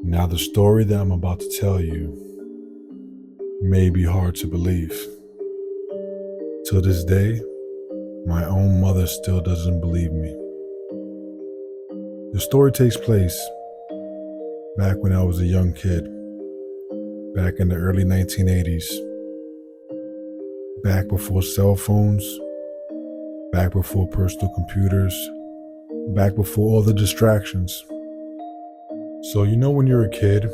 Now, the story that I'm about to tell you may be hard to believe. To this day, my own mother still doesn't believe me. The story takes place back when I was a young kid, back in the early 1980s, back before cell phones, back before personal computers, back before all the distractions. So, when you're a kid,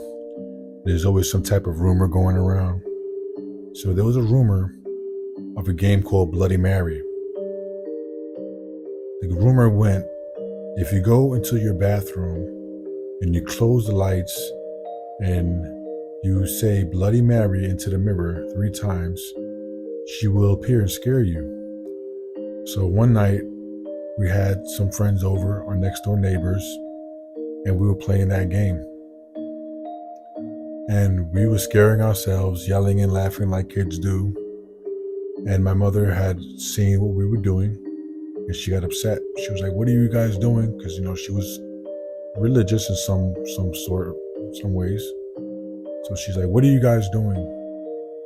there's always some type of rumor going around. So there was a rumor of a game called Bloody Mary. The rumor went, if you go into your bathroom and you close the lights and you say Bloody Mary into the mirror 3 times, she will appear and scare you. So one night we had some friends over, our next door neighbors, and we were playing that game. And we were scaring ourselves, yelling and laughing like kids do. And my mother had seen what we were doing, and she got upset. She was like, "What are you guys doing?" Because she was religious in some ways. So she's like, "What are you guys doing?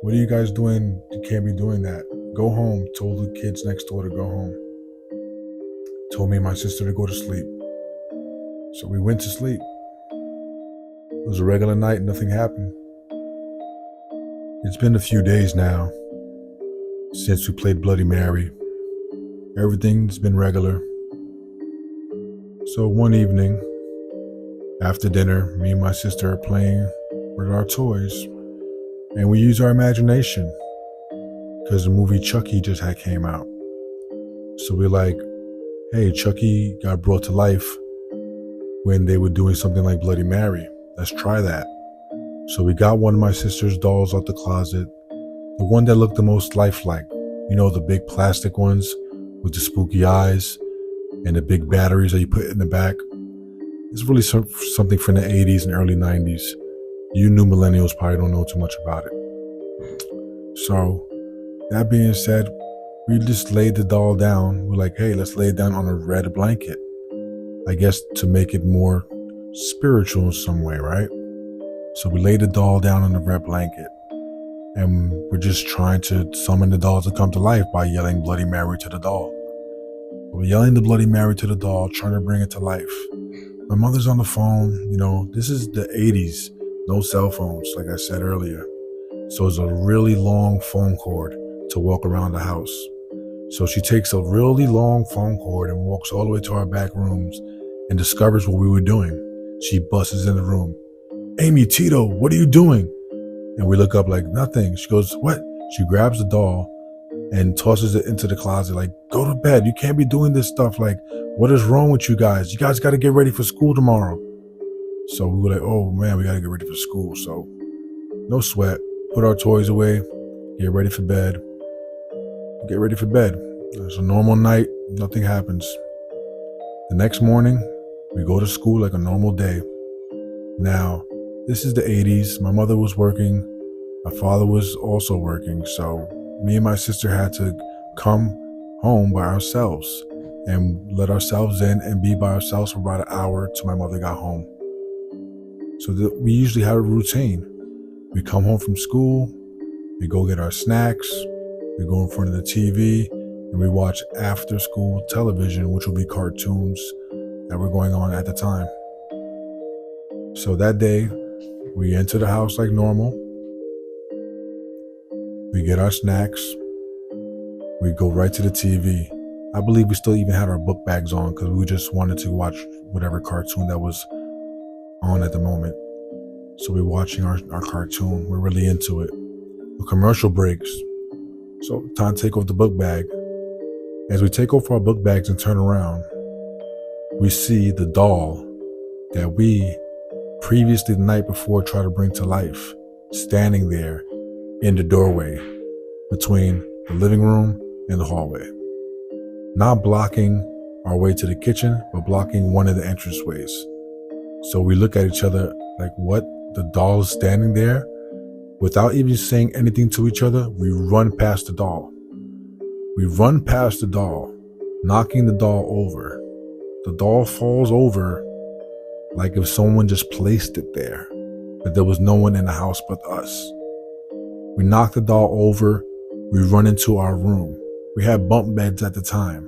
What are you guys doing? You can't be doing that. Go home." Told the kids next door to go home. Told me and my sister to go to sleep. So we went to sleep. It was a regular night, nothing happened. It's been a few days now since we played Bloody Mary. Everything's been regular. So one evening, after dinner, me and my sister are playing with our toys, and we use our imagination because the movie Chucky just had came out. So we're like, hey, Chucky got brought to life when they were doing something like Bloody Mary. Let's try that. So we got one of my sister's dolls out the closet, the one that looked the most lifelike. The big plastic ones with the spooky eyes and the big batteries that you put in the back. It's really something from the 80s and early 90s. You new millennials probably don't know too much about it. So that being said, we just laid the doll down. We're like, hey, let's lay it down on a red blanket. I guess to make it more spiritual in some way, right? So we laid the doll down on the red blanket, and we're just trying to summon the doll to come to life by yelling Bloody Mary to the doll. We're yelling the Bloody Mary to the doll, trying to bring it to life. My mother's on the phone. This is the 80s, no cell phones, like I said earlier. So it's a really long phone cord to walk around the house. So she takes a really long phone cord and walks all the way to our back rooms and discovers what we were doing. She busts in the room. "Amy, Tito, what are you doing?" And we look up like, "Nothing." She goes, "What?" She grabs the doll and tosses it into the closet like, "Go to bed. You can't be doing this stuff. Like, what is wrong with you guys? You guys got to get ready for school tomorrow." So we were like, oh man, we got to get ready for school. So no sweat. Put our toys away. Get ready for bed. Get ready for bed. It's a normal night. Nothing happens. The next morning, we go to school like a normal day. Now, this is the 80s. My mother was working. My father was also working. So me and my sister had to come home by ourselves and let ourselves in and be by ourselves for about an hour till my mother got home. So we usually have a routine. We come home from school. We go get our snacks. We go in front of the TV and we watch after school television, which will be cartoons that were going on at the time. So that day, we enter the house like normal. We get our snacks. We go right to the TV. I believe we still even had our book bags on because we just wanted to watch whatever cartoon that was on at the moment. So we're watching our cartoon. We're really into it. A commercial breaks. So time to take off the book bag. As we take off our book bags and turn around, we see the doll that we previously the night before tried to bring to life, standing there in the doorway between the living room and the hallway. Not blocking our way to the kitchen, but blocking one of the entranceways. So we look at each other like, what? The doll is standing there? Without even saying anything to each other, we run past the doll. We run past the doll, knocking the doll over. The doll falls over like if someone just placed it there, but there was no one in the house but us. We knocked the doll over. We run into our room. We had bunk beds at the time,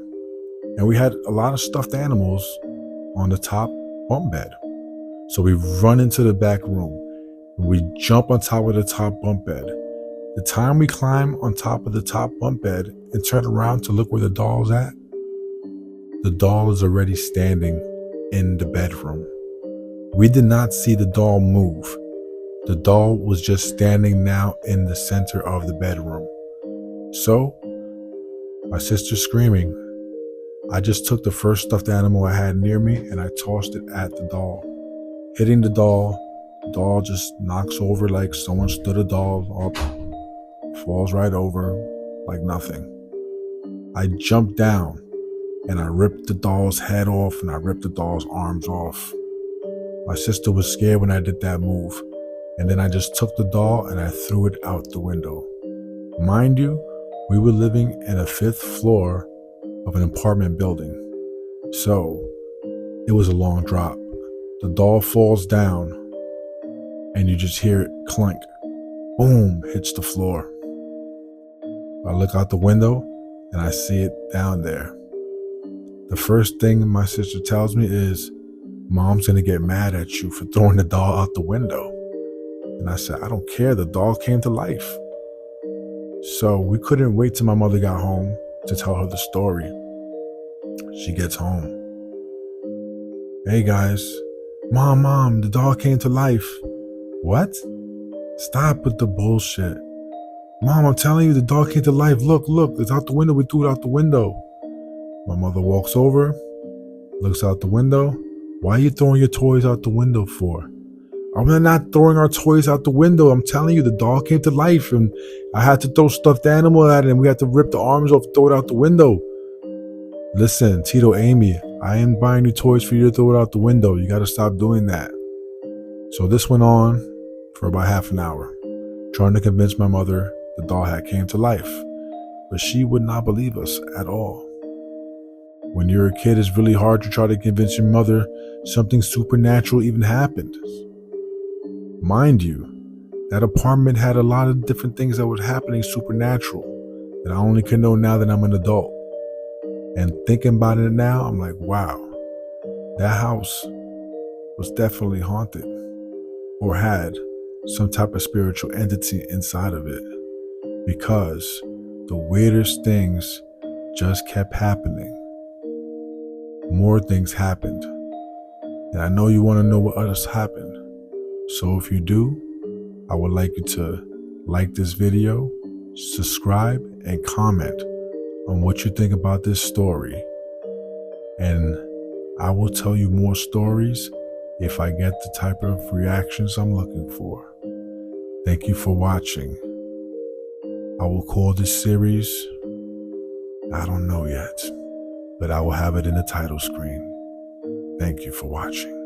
and we had a lot of stuffed animals on the top bunk bed. So we run into the back room. We jump on top of the top bunk bed. The time we climb on top of the top bunk bed and turn around to look where the doll's at, the doll is already standing in the bedroom. We did not see the doll move. The doll was just standing now in the center of the bedroom. So, my sister screaming, I just took the first stuffed animal I had near me and I tossed it at the doll. Hitting the doll just knocks over like someone stood a doll up, falls right over like nothing. I jumped down and I ripped the doll's head off and I ripped the doll's arms off. My sister was scared when I did that move, and then I just took the doll and I threw it out the window. Mind you, we were living in a 5th floor of an apartment building, so it was a long drop. The doll falls down and you just hear it clunk. Boom, hits the floor. I look out the window and I see it down there. The first thing my sister tells me is, Mom's gonna get mad at you for throwing the doll out the window. And I said, I don't care, the doll came to life. So we couldn't wait till my mother got home to tell her the story. She gets home. Hey guys, Mom, the doll came to life. What? Stop with the bullshit. Mom, I'm telling you, the doll came to life. Look, it's out the window. We threw it out the window. My mother walks over, looks out the window. Why are you throwing your toys out the window for? I'm not throwing our toys out the window. I'm telling you, the doll came to life and I had to throw stuffed animal at it and we had to rip the arms off, throw it out the window. Listen, Tito, Amy, I ain't buying new toys for you to throw it out the window. You got to stop doing that. So this went on for about half an hour, trying to convince my mother the doll had came to life, but she would not believe us at all. When you're a kid, it's really hard to try to convince your mother something supernatural even happened. Mind you, that apartment had a lot of different things that were happening supernatural that I only can know now that I'm an adult. And thinking about it now, I'm like, wow, that house was definitely haunted or had some type of spiritual entity inside of it, because the weirdest things just kept happening. More things happened. And I know you want to know what else happened. So if you do, I would like you to like this video, subscribe, and comment on what you think about this story. And I will tell you more stories if I get the type of reactions I'm looking for. Thank you for watching. I will call this series, I don't know yet, but I will have it in the title screen. Thank you for watching.